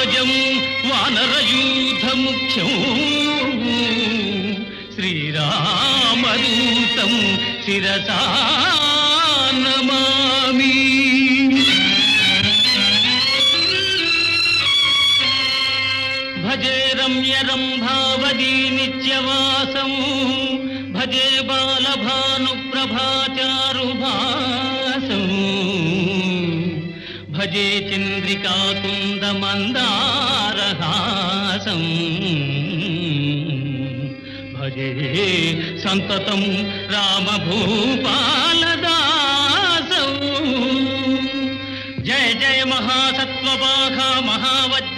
దిగ్గజం వానరయూథముఖ్యం శ్రీరామదూతం శిరసా నమామి. భజే రమ్యరంభావదీ నిత్యవాసం భజే బాలభానుప్రభాచారుభాసం భజే చంద్రికాకుందమందారహాసం భజే సంతతం రామభూపాలదాసం. జయ జయ మహాసత్వపాఖ మహావజ్ర